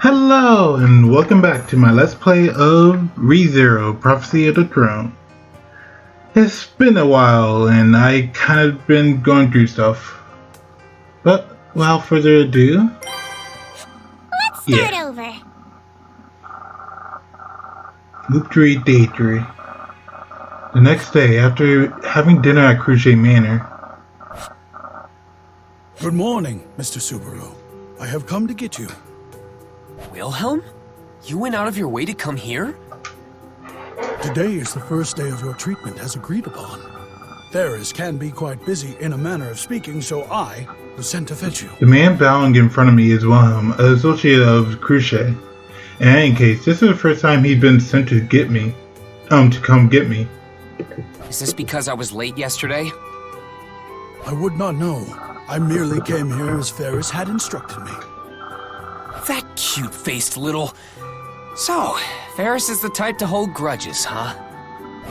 Hello, and welcome back to my Let's Play of ReZero, Prophecy of the Throne. It's been a while, and I kind of been going through stuff. But, without further ado... Let's start over. Loop 3, Day 3. The next day, after having dinner at Crochet Manor... Good morning, Mr. Subaru. I have come to get you. Wilhelm? You went out of your way to come here? Today is the first day of your treatment as agreed upon. Ferris can be quite busy in a manner of speaking, so I was sent to fetch you. The man bowing in front of me is Wilhelm, an associate of Crochet. In any case, this is the first time he's been sent to get me. To come get me. Is this because I was late yesterday? I would not know. I merely came here as Ferris had instructed me. That cute-faced little... So, Ferris is the type to hold grudges, huh?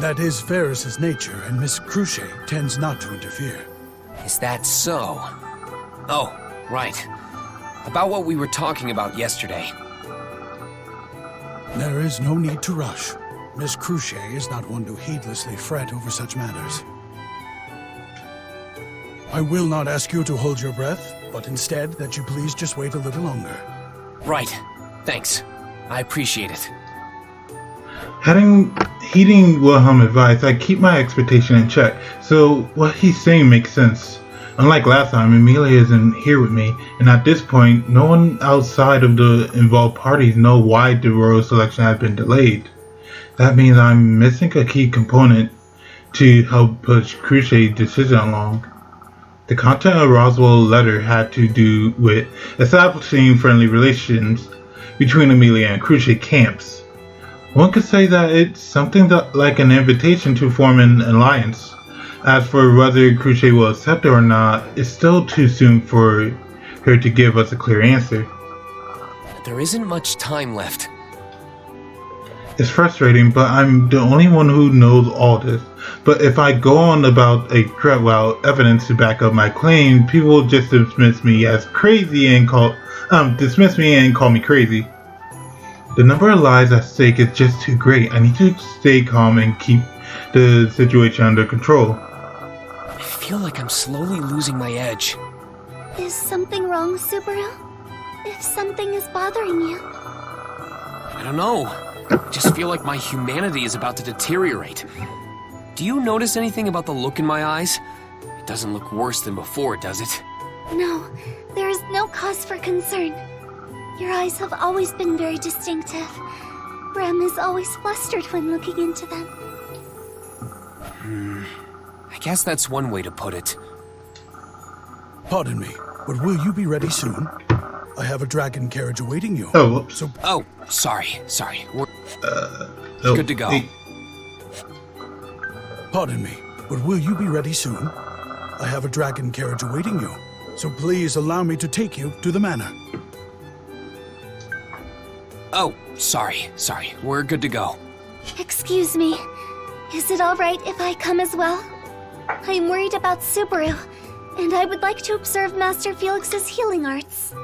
That is Ferris's nature, and Miss Crochet tends not to interfere. Is that so? Oh, right. About what we were talking about yesterday. There is no need to rush. Miss Crochet is not one to heedlessly fret over such matters. I will not ask you to hold your breath, but instead that you please just wait a little longer. Right. Thanks. I appreciate it. Heeding Wilhelm's advice, I keep my expectation in check, so what he's saying makes sense. Unlike last time, Emilia isn't here with me, and at this point, no one outside of the involved parties know why the royal selection has been delayed. That means I'm missing a key component to help push Crochet's decision along. The content of Roswell's letter had to do with establishing friendly relations between Emilia and Crochet camps. One could say that it's something like an invitation to form an alliance. As for whether Crochet will accept it or not, it's still too soon for her to give us a clear answer. There isn't much time left. It's frustrating, but I'm the only one who knows all this. But if I go on about a threat without evidence to back up my claim, people will just dismiss me as crazy and call me crazy. The number of lives at stake is just too great. I need to stay calm and keep the situation under control. I feel like I'm slowly losing my edge. Is something wrong, Subaru? If something is bothering you? I don't know. I just feel like my humanity is about to deteriorate. Do you notice anything about the look in my eyes? It doesn't look worse than before, does it? No, there is no cause for concern. Your eyes have always been very distinctive. Rem is always flustered when looking into them. I guess that's one way to put it. Pardon me, but will you be ready soon? I have a dragon carriage awaiting you. Oh, whoops. Oh, sorry. We're Oh, good to go. hey. Pardon me, but will you be ready soon? I have a dragon carriage awaiting you, so please allow me to take you to the manor. Oh, sorry. We're good to go. Excuse me. Is it all right if I come as well? I'm worried about Subaru, and I would like to observe Master Felix's healing arts.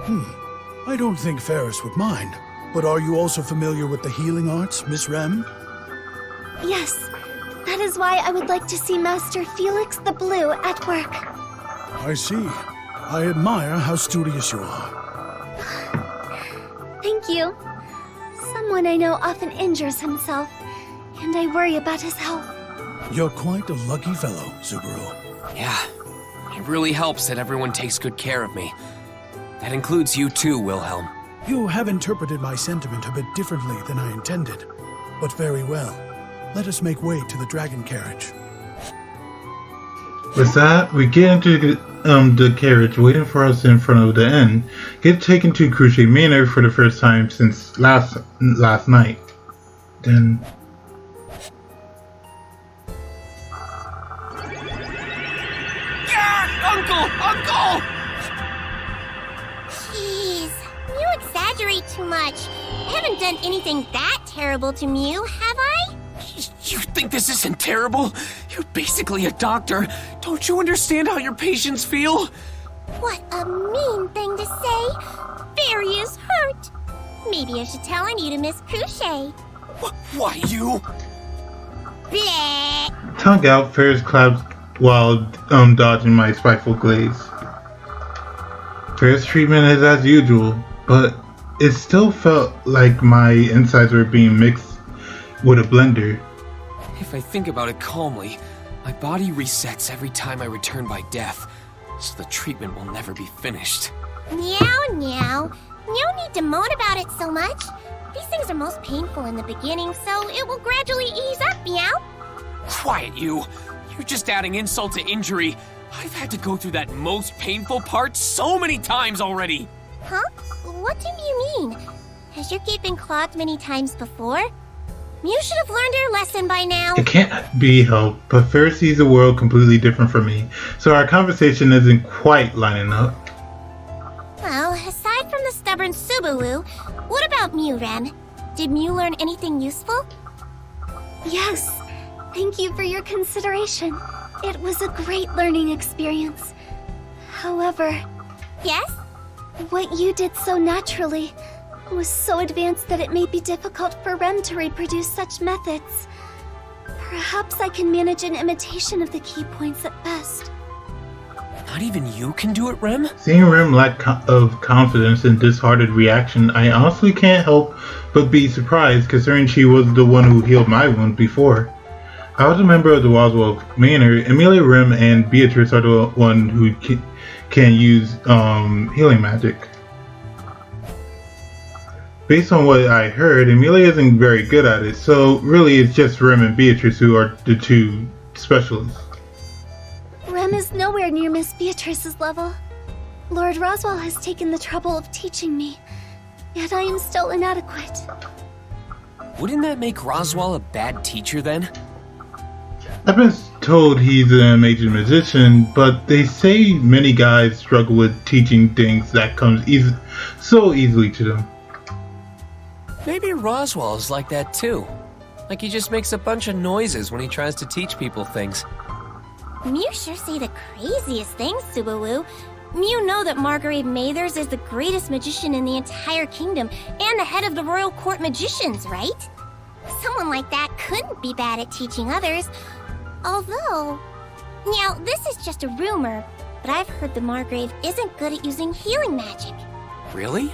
I don't think Ferris would mind, but are you also familiar with the healing arts, Miss Rem? Yes, that is why I would like to see Master Felix the Blue at work. I see. I admire how studious you are. Thank you. Someone I know often injures himself, and I worry about his health. You're quite a lucky fellow, Subaru. Yeah, it really helps that everyone takes good care of me. That includes you too, Wilhelm. You have interpreted my sentiment a bit differently than I intended, but very well. Let us make way to the dragon carriage. With that, we get into the carriage waiting for us in front of the inn. Get taken to Crochet Manor for the first time since last night. Then... Uncle! Jeez, you exaggerate too much. I haven't done anything that terrible to Mew, have I? You think this isn't terrible? You're basically a doctor. Don't you understand how your patients feel? What a mean thing to say. Fairy is hurt. Maybe I should tell on you to Miss Cruchet. Why, you? Bleh. Tongue out, Ferris claps while dodging my spiteful glaze. Ferris' treatment is as usual, but it still felt like my insides were being mixed with a blender. If I think about it calmly, my body resets every time I return by death, so the treatment will never be finished. Meow, meow. No need to moan about it so much. These things are most painful in the beginning, so it will gradually ease up, meow. Quiet, you! You're just adding insult to injury. I've had to go through that most painful part so many times already! Huh? What do you mean? Has your gate been clogged many times before? Mew should have learned her lesson by now. It can't be helped, but Ferris sees the world completely different from me, so our conversation isn't quite lining up. Well, aside from the stubborn Subaru, what about Mew, Rem? Did Mew learn anything useful? Yes. Thank you for your consideration. It was a great learning experience. However, Yes? what you did so naturally was so advanced that it may be difficult for Rem to reproduce such methods. Perhaps I can manage an imitation of the key points at best. Not even you can do it, Rem? Seeing Rem lack of confidence and disheartened reaction, I honestly can't help but be surprised considering she was the one who healed my wound before. I was a member of the Roswell Manor. Emilia, Rem, and Beatrice are the one who can use healing magic. Based on what I heard, Emilia isn't very good at it, so really it's just Rem and Beatrice who are the two specialists. Rem is nowhere near Miss Beatrice's level. Lord Roswell has taken the trouble of teaching me, yet I am still inadequate. Wouldn't that make Roswell a bad teacher then? I've been told he's an amazing magician, but they say many guys struggle with teaching things that comes so easily to them. Maybe Roswell is like that too. Like he just makes a bunch of noises when he tries to teach people things. Mew sure say the craziest things, Subaru. Mew know that Margrave Mathers is the greatest magician in the entire kingdom and the head of the royal court magicians, right? Someone like that couldn't be bad at teaching others. Although, now this is just a rumor, but I've heard the Margrave isn't good at using healing magic. Really?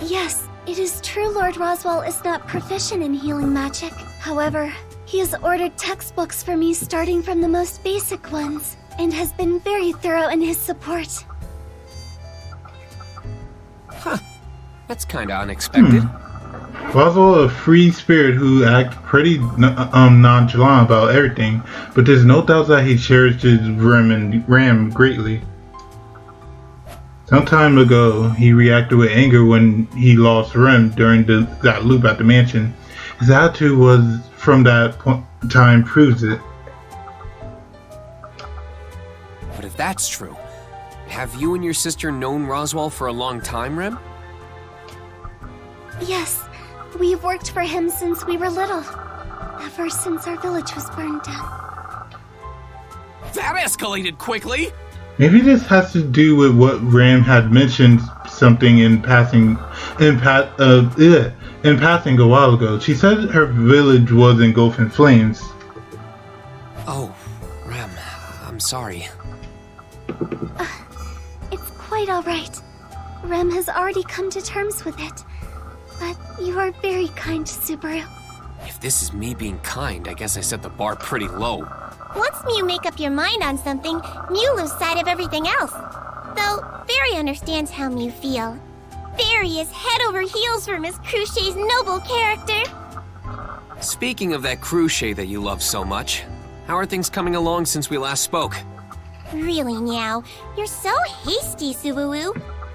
Yes, it is true Lord Roswell is not proficient in healing magic. However, he has ordered textbooks for me starting from the most basic ones, and has been very thorough in his support. Huh. That's kinda unexpected. Roswell, a free spirit who acts pretty nonchalant about everything, but there's no doubt that he cherishes Ram greatly. Some time ago, he reacted with anger when he lost Rem during that loop at the mansion. His attitude was from that time proves it. But if that's true, have you and your sister known Roswell for a long time, Rem? Yes, we've worked for him since we were little. Ever since our village was burned down. That escalated quickly! Maybe this has to do with what Ram had mentioned something in passing a while ago. She said her village was engulfed in flames. Oh, Rem, I'm sorry. It's quite alright. Rem has already come to terms with it. But you are very kind, Subaru. If this is me being kind, I guess I set the bar pretty low. Once Mew make up your mind on something, Mew lose sight of everything else. Though, Fairy understands how Mew feel. Fairy is head over heels for Miss Cruchet's noble character. Speaking of that Cruchet that you love so much, how are things coming along since we last spoke? Really, Meow, you're so hasty, Subaru.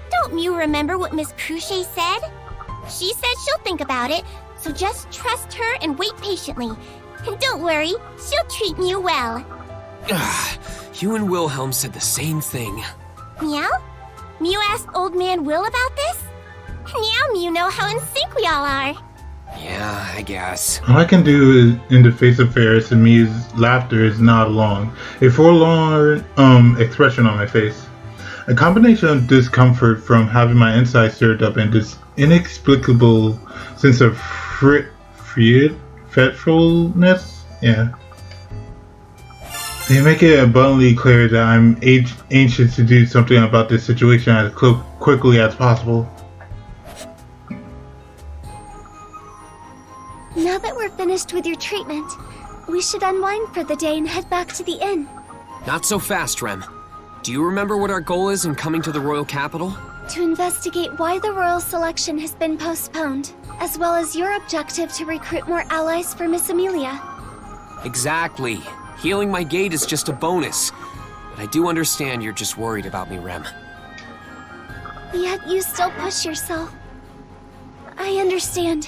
Don't Mew remember what Miss Cruchet said? She said she'll think about it, so just trust her and wait patiently. And don't worry, she'll treat Mew well. You and Wilhelm said the same thing. Meow? Mew asked Old Man Will about this? Now Mew know how in sync we all are. Yeah, I guess. All I can do is, in the face of Ferris and Mew's laughter, is nod along, a forlorn expression on my face. A combination of discomfort from having my insides stirred up and this inexplicable sense of fretfulness. Yeah. They make it abundantly clear that I'm anxious to do something about this situation as quickly as possible. Now that we're finished with your treatment, we should unwind for the day and head back to the inn. Not so fast, Rem. Do you remember what our goal is in coming to the royal capital? To investigate why the royal selection has been postponed, as well as your objective to recruit more allies for Miss Emilia. Exactly. Healing my gait is just a bonus. But I do understand you're just worried about me, Rem. Yet you still push yourself. I understand.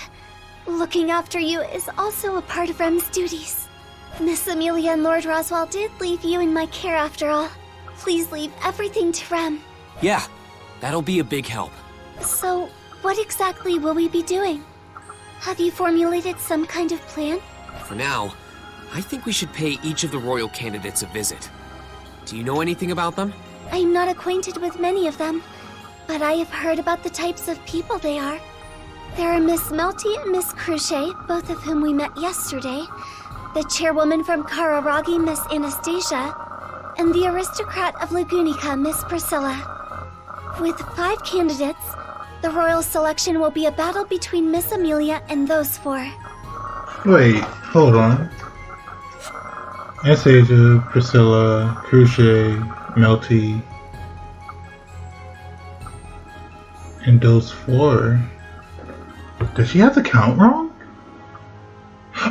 Looking after you is also a part of Rem's duties. Miss Emilia and Lord Roswell did leave you in my care after all. Please leave everything to Rem. Yeah, that'll be a big help. So, what exactly will we be doing? Have you formulated some kind of plan? For now, I think we should pay each of the royal candidates a visit. Do you know anything about them? I'm not acquainted with many of them, but I have heard about the types of people they are. There are Miss Melty and Miss Cruchet, both of whom we met yesterday, the chairwoman from Kararagi, Miss Anastasia, and the aristocrat of Lagunica, Miss Priscilla. With 5 candidates, the royal selection will be a battle between Miss Emilia and those 4. Wait, hold on. Anastasia, Priscilla, Cruchet, Melty, and those 4. Does she have the count wrong?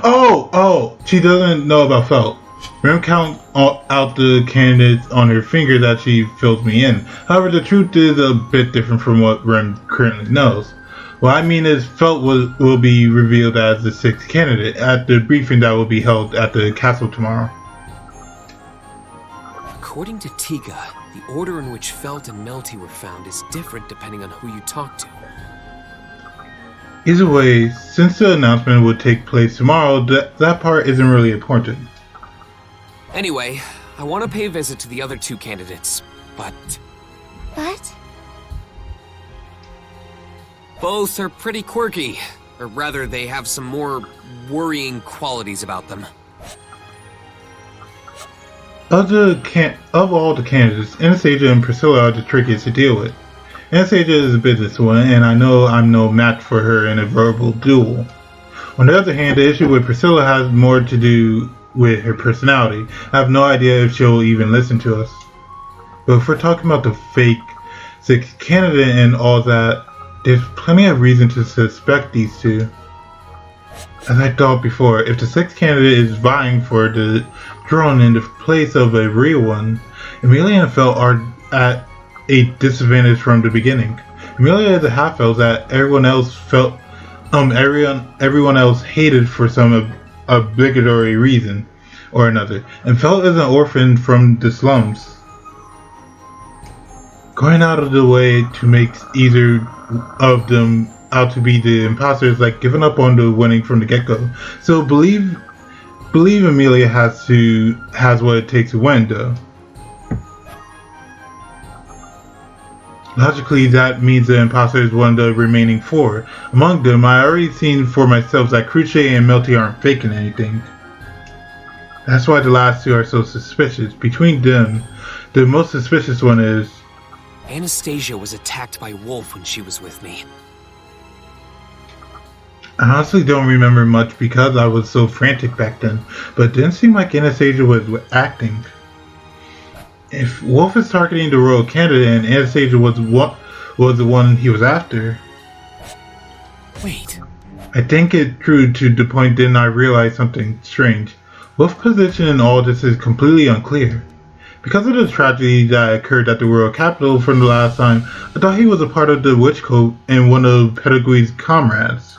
Oh, she doesn't know about felt. Rem count out the candidates on her finger that she fills me in. However, the truth is a bit different from what Rem currently knows. What I mean is felt will be revealed as the 6th candidate at the briefing that will be held at the castle tomorrow. According to Tiga, the order in which Felt and Melty were found is different depending on who you talk to. Either way, since the announcement will take place tomorrow, that part isn't really important. Anyway, I want to pay a visit to the other 2 candidates, but But? both are pretty quirky. Or rather, they have some more worrying qualities about them. Of all the candidates, Anastasia and Priscilla are the trickiest to deal with. Anastasia is a businesswoman, and I know I'm no match for her in a verbal duel. On the other hand, the issue with Priscilla has more to do with her personality. I have no idea if she'll even listen to us. But if we're talking about the fake 6th candidate and all that, there's plenty of reason to suspect these 2. As I thought before, if the 6th candidate is vying for the throne in the place of a real one, Emilia and Felt are at a disadvantage from the beginning. Emilia is a half-elf that everyone else hated for some obligatory reason or another, and Felt is an orphan from the slums. Going out of the way to make either of them out to be the imposter is like giving up on the winning from the get-go. So believe Emilia has what it takes to win, though. Logically, that means the imposter is one of the remaining 4. Among them, I already seen for myself that Cruchet and Melty aren't faking anything. That's why the last 2 are so suspicious. Between them, the most suspicious one is Anastasia was attacked by Wolf when she was with me. I honestly don't remember much because I was so frantic back then, but it didn't seem like Anastasia was acting. If Wolf is targeting the royal candidate and Anastasia was the one he was after, Wait. I think it true to the point then I realized something strange. Wolf's position in all this is completely unclear. Because of the tragedy that occurred at the royal capital from the last time, I thought he was a part of the witch cult and one of Pettigrew's comrades.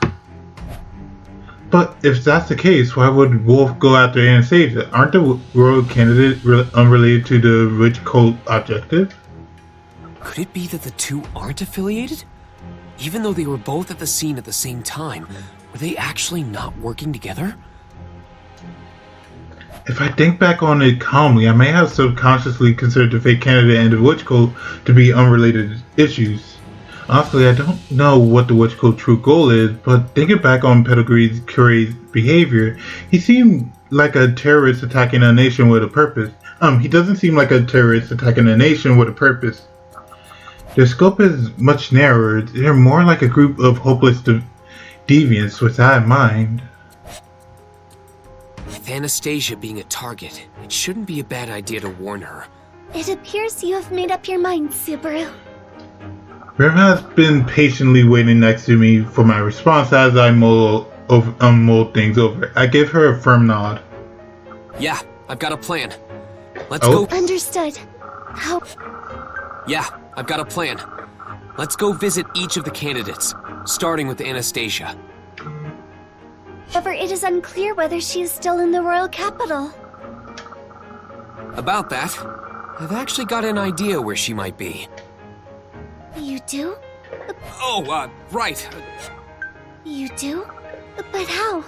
But if that's the case, why would Wolf go after Anastasia? Aren't the royal candidates unrelated to the witch cult objective? Could it be that the 2 aren't affiliated? Even though they were both at the scene at the same time, were they actually not working together? If I think back on it calmly, I may have subconsciously considered the fake candidate and the witch cult to be unrelated issues. Honestly, I don't know what the witch cult's true goal is, but thinking back on Pettigrew's curate's behavior, he seemed like a terrorist attacking a nation with a purpose. He doesn't seem like a terrorist attacking a nation with a purpose. Their scope is much narrower. They're more like a group of hopeless deviants with that in mind. With Anastasia being a target, it shouldn't be a bad idea to warn her. It appears you have made up your mind, Subaru. Rem has been patiently waiting next to me for my response as I mull things over. I give her a firm nod. Yeah, I've got a plan. Let's Oh. go. Understood. How? Yeah, I've got a plan. Let's go visit each of the candidates, starting with Anastasia. However, it is unclear whether she is still in the royal capital. About that, I've actually got an idea where she might be. You do? Oh, right. You do? But how?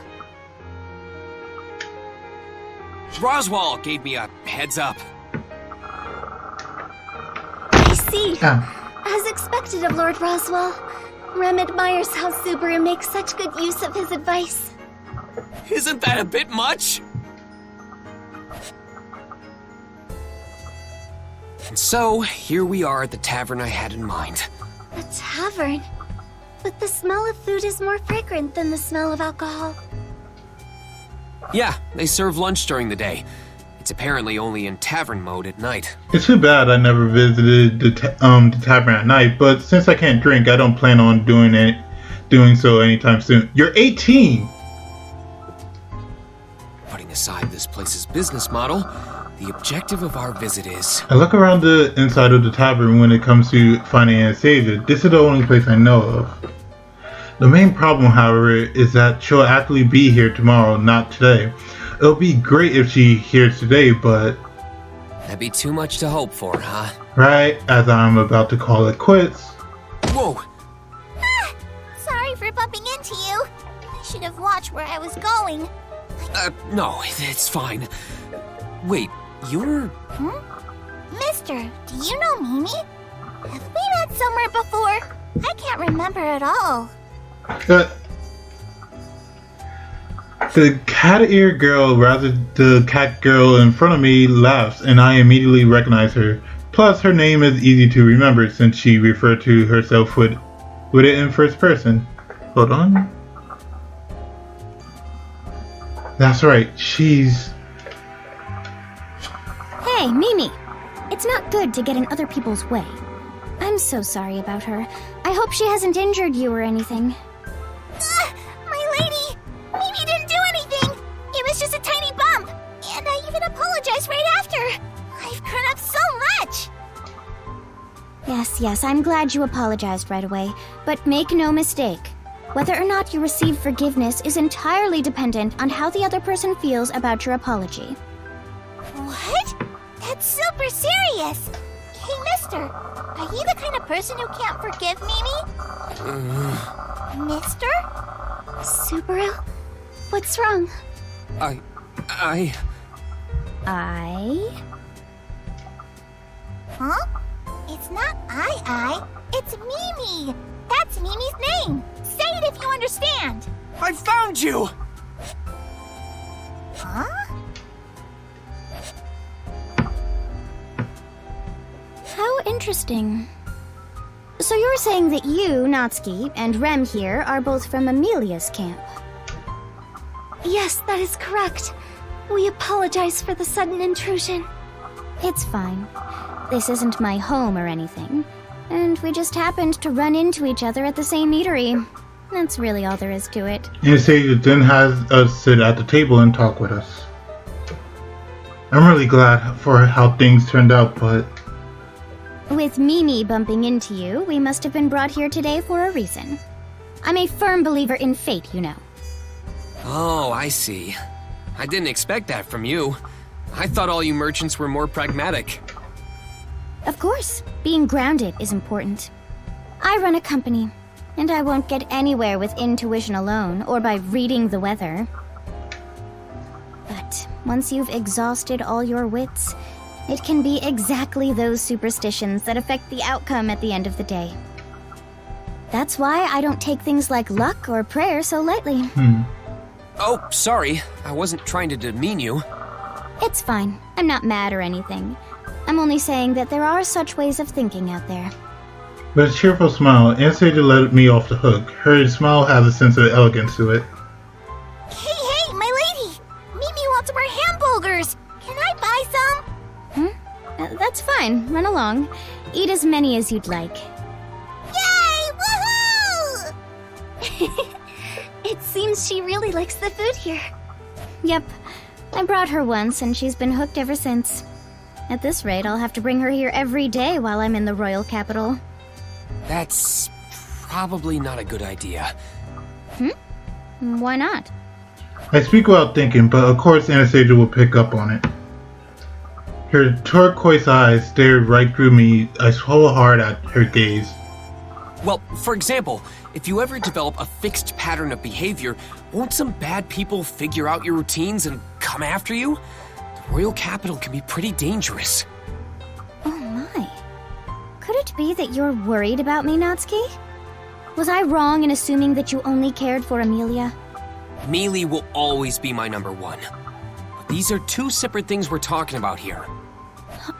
Roswell gave me a heads up. I see. Ah. As expected of Lord Roswell, Rem admires how Subaru makes such good use of his advice. Isn't that a bit much? And so, here we are at the tavern I had in mind. A tavern? But the smell of food is more fragrant than the smell of alcohol. Yeah, they serve lunch during the day. It's apparently only in tavern mode at night. It's too bad I never visited the tavern at night, but since I can't drink, I don't plan on doing so anytime soon. You're 18! Putting aside this place's business model, the objective of our visit is... I look around the inside of the tavern when it comes to finding Anastasia. This is the only place I know of. The main problem, however, is that she'll actually be here tomorrow, not today. It'll be great if she hears today, but... That'd be too much to hope for, huh? Right as I'm about to call it quits. Whoa! Sorry for bumping into you. I should have watched where I was going. No, it's fine. Wait, you're... Mister, do you know Mimi? Have we met somewhere before? I can't remember at all. The cat ear girl, rather the cat girl in front of me, laughs, and I immediately recognize her. Plus, her name is easy to remember since she referred to herself with it in first person. Hold on. That's right, she's... Hey, Mimi! It's not good to get in other people's way. I'm so sorry about her. I hope she hasn't injured you or anything. My lady! Mimi didn't do anything! It was just a tiny bump! And I even apologized right after! I've grown up so much! Yes, I'm glad you apologized right away. But make no mistake. Whether or not you receive forgiveness is entirely dependent on how the other person feels about your apology. What? That's super serious! Hey, mister, are you the kind of person who can't forgive Mimi? Mister? Subaru? What's wrong? I? Huh? It's not I. It's Mimi! That's Mimi's name! Say it if you understand! I found you! Huh? How interesting. So you're saying that you, Natsuki, and Rem here are both from Emilia's camp? Yes, that is correct. We apologize for the sudden intrusion. It's fine. This isn't my home or anything. And we just happened to run into each other at the same eatery. That's really all there is to it. Anastasia then has us sit at the table and talk with us. I'm really glad for how things turned out, but... With Mimi bumping into you, we must have been brought here today for a reason. I'm a firm believer in fate, you know. Oh, I see. I didn't expect that from you. I thought all you merchants were more pragmatic. Of course, being grounded is important. I run a company, and I won't get anywhere with intuition alone or by reading the weather. But once you've exhausted all your wits, it can be exactly those superstitions that affect the outcome at the end of the day. That's why I don't take things like luck or prayer so lightly. Oh, sorry. I wasn't trying to demean you. It's fine. I'm not mad or anything. I'm only saying that there are such ways of thinking out there. With a cheerful smile, Anastasia let me off the hook. Her smile has a sense of elegance to it. Hey, my lady! Mimi wants more hamburgers! Can I buy some? That's fine. Run along. Eat as many as you'd like. Yay! Woohoo! It seems she really likes the food here. Yep. I brought her once, and she's been hooked ever since. At this rate, I'll have to bring her here every day while I'm in the royal capital. That's probably not a good idea. Why not? I speak without thinking, but of course Anastasia will pick up on it. Her turquoise eyes stared right through me. I swallowed hard at her gaze. Well, for example, if you ever develop a fixed pattern of behavior, won't some bad people figure out your routines and come after you? The royal capital can be pretty dangerous. Oh my. Could it be that you're worried about me, Natsuki? Was I wrong in assuming that you only cared for Emilia? Mealy will always be my number one. But these are two separate things we're talking about here.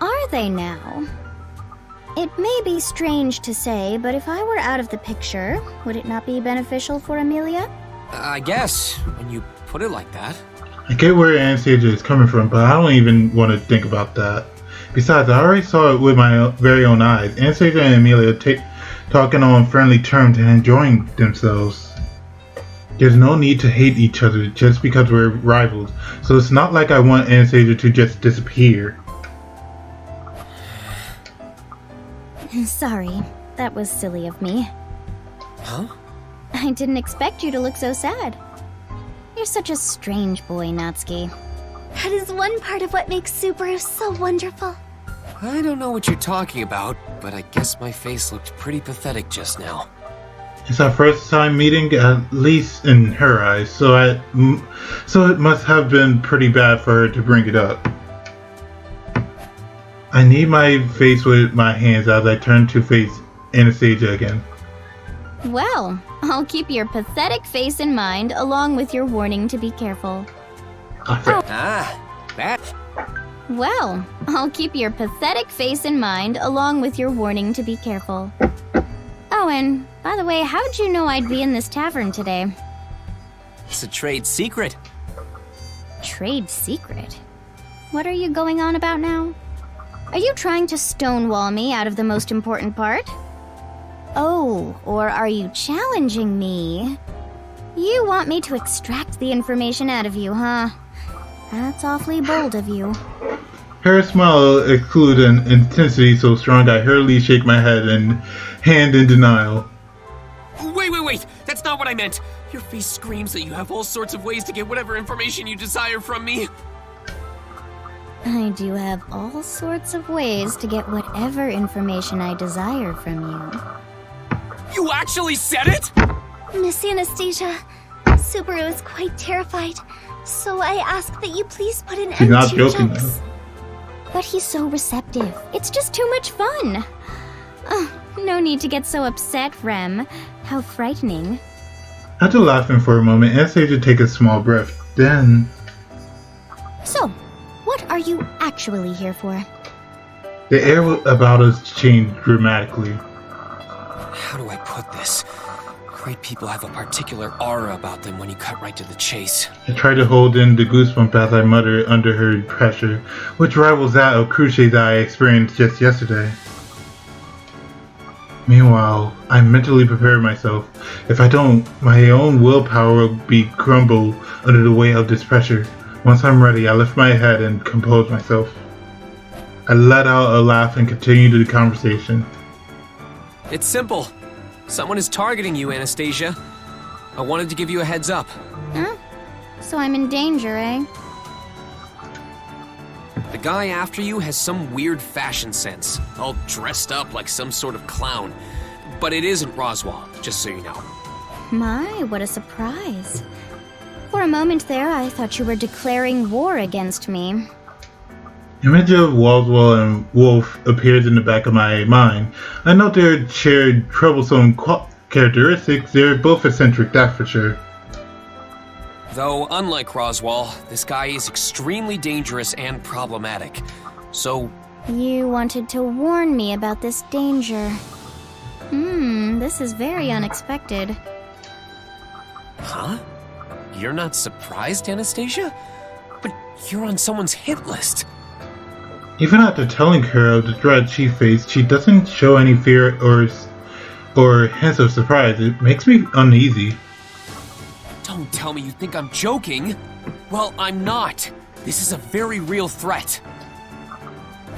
Are they now? It may be strange to say, but if I were out of the picture, would it not be beneficial for Emilia? I guess, when you put it like that. I get where Anastasia is coming from, but I don't even want to think about that. Besides, I already saw it with my very own eyes. Anastasia and Emilia talking on friendly terms and enjoying themselves. There's no need to hate each other just because we're rivals, so it's not like I want Anastasia to just disappear. Sorry, that was silly of me. Huh? I didn't expect you to look so sad. You're such a strange boy, Natsuki. That is one part of what makes Subaru so wonderful. I don't know what you're talking about, but I guess my face looked pretty pathetic just now. It's our first time meeting, at least in her eyes, so it must have been pretty bad for her to bring it up. I knead my face with my hands as I turn to face Anastasia again. Well, I'll keep your pathetic face in mind, along with your warning to be careful. That. Well, I'll keep your pathetic face in mind, along with your warning to be careful. Oh, and by the way, how'd you know I'd be in this tavern today? It's a trade secret. Trade secret? What are you going on about now? Are you trying to stonewall me out of the most important part? Oh, or are you challenging me? You want me to extract the information out of you, huh? That's awfully bold of you. Her smile exuded an intensity so strong I hurriedly shake my head and hand in denial. Wait, that's not what I meant. Your face screams that you have all sorts of ways to get whatever information you desire from me. I do have all sorts of ways to get whatever information I desire from you. You actually said it? Miss Anastasia, Subaru is quite terrified, so I ask that you please put an She's end not to your joking, jokes. But he's so receptive. It's just too much fun. Oh, no need to get so upset, Rem. How frightening. After laughing for a moment, Anastasia took a small breath. Then, So, what are you actually here for? the air about us changed dramatically. How do I put this? Great people have a particular aura about them when you cut right to the chase. I tried to hold in the goosebump as I muttered under her pressure, which rivals that of Cruciate that I experienced just yesterday. Meanwhile, I mentally prepared myself. If I don't, my own willpower will be crumbled under the weight of this pressure. Once I'm ready, I lift my head and compose myself. I let out a laugh and continued the conversation. It's simple. Someone is targeting you, Anastasia. I wanted to give you a heads up. Huh? So I'm in danger, eh? The guy after you has some weird fashion sense, all dressed up like some sort of clown. But it isn't Roswaal, just so you know. My, what a surprise. For For a moment there, I thought you were declaring war against me. Image of Walswell and Wolf appears in the back of my mind. I note their shared troublesome characteristics. They're both eccentric, that's for sure. Though, unlike Roswell, this guy is extremely dangerous and problematic. So, You wanted to warn me about this danger. This is very unexpected. huh? You're not surprised, Anastasia? But you're on someone's hit list. Even after telling her of the threat she faced, she doesn't show any fear or hints of surprise. It makes me uneasy. Don't tell me you think I'm joking. Well, I'm not. This is a very real threat.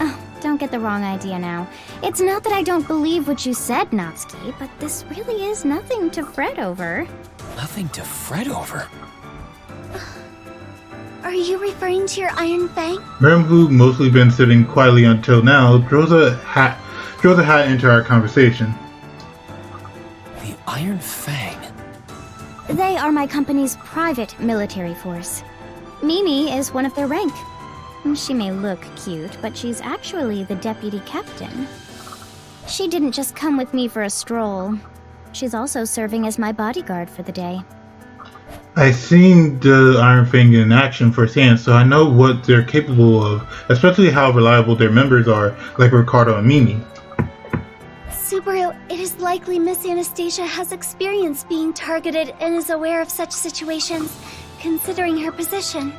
Oh, don't get the wrong idea now. It's not that I don't believe what you said, Natsuki, but this really is nothing to fret over. Nothing to fret over. Are you referring to your Iron Fang? Rem, who mostly been sitting quietly until now, throws a hat into our conversation. The Iron Fang. They are my company's private military force. Mimi is one of their rank. She may look cute, but she's actually the deputy captain. She didn't just come with me for a stroll. She's also serving as my bodyguard for the day. I've seen the Iron Fang in action firsthand, so I know what they're capable of, especially how reliable their members are, like Ricardo and Mimi. Subaru, it is likely Miss Anastasia has experience being targeted and is aware of such situations, considering her position.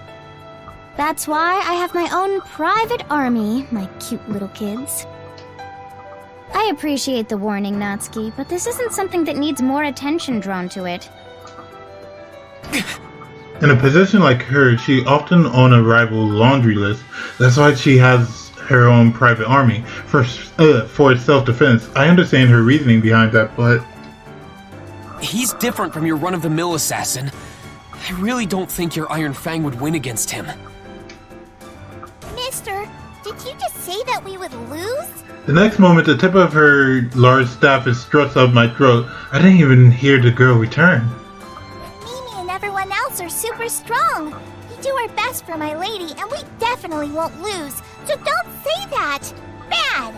That's why I have my own private army, my cute little kids. I appreciate the warning, Natsuki, but this isn't something that needs more attention drawn to it. In a position like hers, she often on a rival laundry list. That's why she has her own private army for self-defense. I understand her reasoning behind that, but He's different from your run-of-the-mill assassin. I really don't think your Iron Fang would win against him. Mister, did you just say that we would lose? the next moment, the tip of her large staff is thrust up my throat. I didn't even hear the girl return. Mimi and everyone else are super strong. We do our best for my lady, and we definitely won't lose. So don't say that. Bad.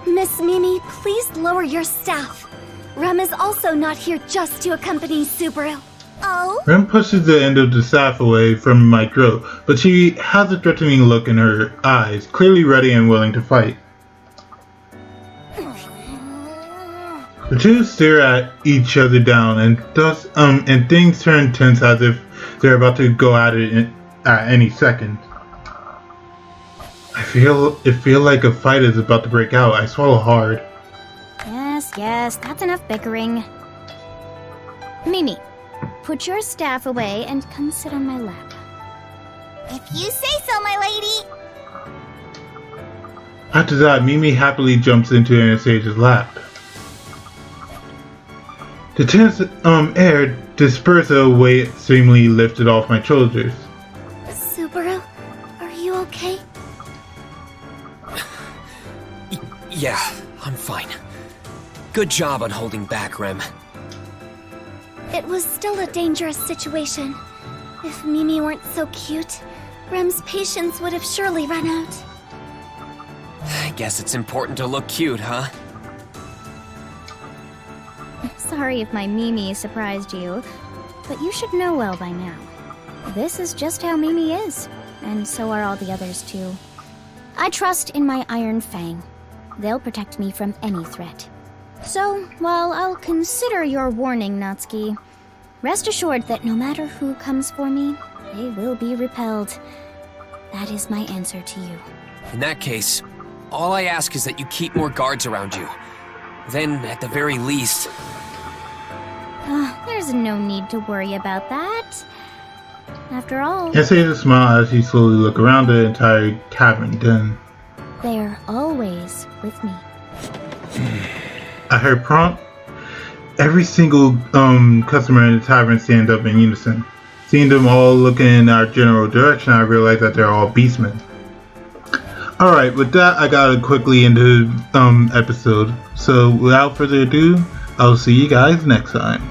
Miss Mimi, please lower your staff. Rem is also not here just to accompany Subaru. Oh? Rem pushes the end of the staff away from my throat, but she has a threatening look in her eyes, clearly ready and willing to fight. The two stare at each other down, and things turn tense as if they're about to go at it at any second. It feels like a fight is about to break out. I swallow hard. Yes, that's enough bickering. Mimi, put your staff away and come sit on my lap. If you say so, my lady. After that, Mimi happily jumps into Anastasia's lap. The tense air dispersed, a weight seemingly lifted off my shoulders. Subaru, are you okay? Yeah, I'm fine. Good job on holding back, Rem. It was still a dangerous situation. If Mimi weren't so cute, Rem's patience would have surely run out. I guess it's important to look cute, huh? Sorry if my Mimi surprised you, but you should know well by now. This is just how Mimi is, and so are all the others too. I trust in my Iron Fang. They'll protect me from any threat. So, while I'll consider your warning, Natsuki, rest assured that no matter who comes for me, they will be repelled. That is my answer to you. In that case, all I ask is that you keep more guards around you. Then, at the very least... There's no need to worry about that. After all, Anastasia smiles as she slowly looks around the entire tavern. Then they're always with me. I heard prompt. Every single customer in the tavern stand up in unison. Seeing them all looking in our general direction, I realized that they're all beastmen. Alright, with that, I gotta quickly end the episode. So without further ado, I'll see you guys next time.